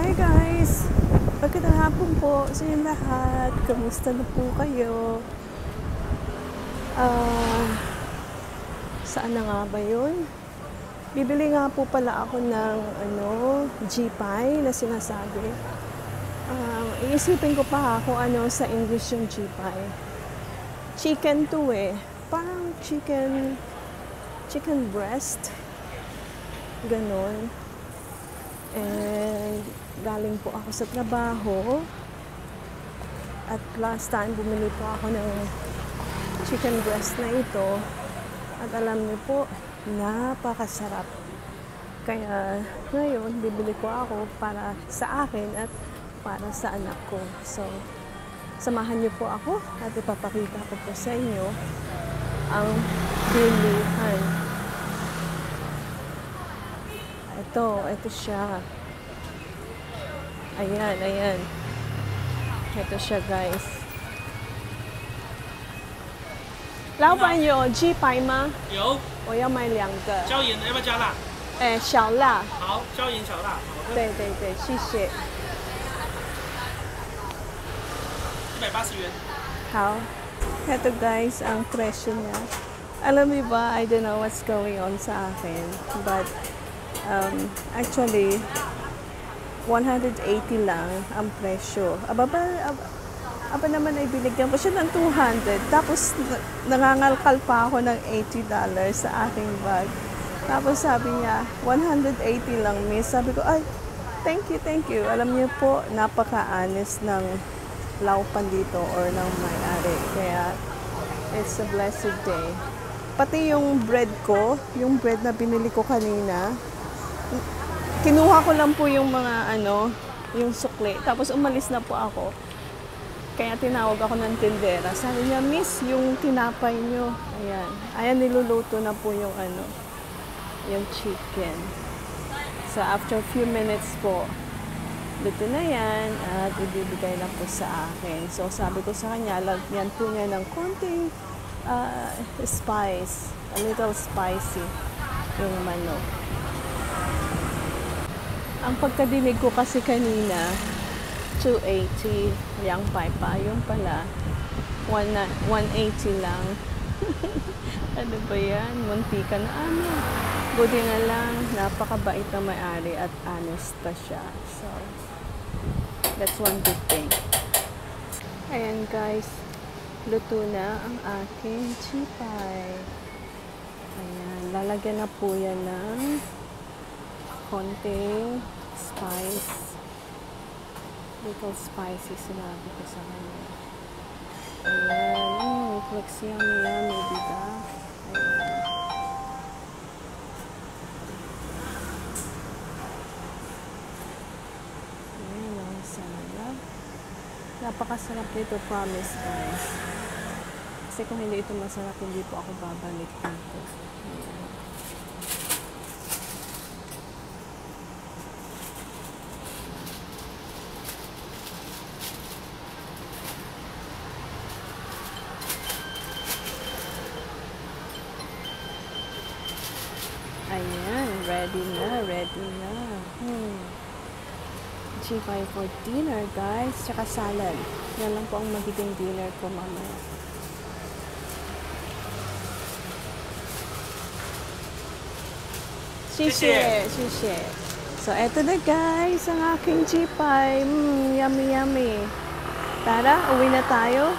Hi guys! Magandang hapon po sa inyong lahat. Kamusta na po kayo? Saan na nga ba yun? Bibili nga po pala ako ng G-pie na sinasabi. Iisipin ko pa kung ano sa English yung G-pie. Chicken to eh. Parang chicken breast. Ganon. And galing po ako sa trabaho. At last time bumili po ako ng chicken breast na ito. At alam niyo po, napakasarap. Kaya ngayon, bibili ko ako para sa akin at para sa anak ko. So, samahan niyo po ako at ipapakita ko po sa inyo ang bilihan. Ito siya. Ayan. Ito siya, guys. 老板有鸡排吗？有。我要买2个。椒盐的要不要加辣？小辣。好，椒盐小辣。对，谢谢。180元。好。Ito guys, ang presyo niya. Alam mo ba, I don't know what's going on sa akin. But, actually, 180 lang ang presyo. Aba naman ay binigyan ko siya ng 200. Tapos nangangalkal pa ako ng $80 sa aking bag. Tapos sabi niya, 180 lang miss. Sabi ko, ay, thank you. Alam niyo po, napaka-honest ng laupan dito or ng may-ari. Kaya, it's a blessed day. Pati yung bread ko, yung bread na binili ko kanina, kinuha ko lang po yung mga yung sukli. Tapos umalis na po ako. Kaya tinawag ako ng tindera. Sabi niya, miss, yung tinapay nyo. Ayan, niluluto na po yung yung chicken. So, after a few minutes po, luto na yan at ibibigay na po sa akin. So, sabi ko sa kanya, lagyan po niya ng konting spice. A little spicy yung manok. Ang pagkadinig ko kasi kanina, 280 yang pa yung pala 180 lang. Ano ba yan? Muntika na buti na lang, napakabait na may-ari at honest pa siya. So, that's one good thing. Ayan guys, luto na ang aking G-pie. Ayan, lalagyan na po yan ng konting spice. Little spicy, sinabi ko sa kanya. Ayan. It looks yummy, diba? Ayan. Ayan, ang sarap. Napakasarap nito, promise, guys. Kasi kung hindi ito masarap, hindi po ako babalik dito. Ayan. Ayan, ready na. G-pie for dinner, guys. Tsaka salad. Yan lang po ang magiging dinner ko mamaya. Shishie. So, eto na guys, ang aking G-pie. Yummy. Tara, uwi na tayo.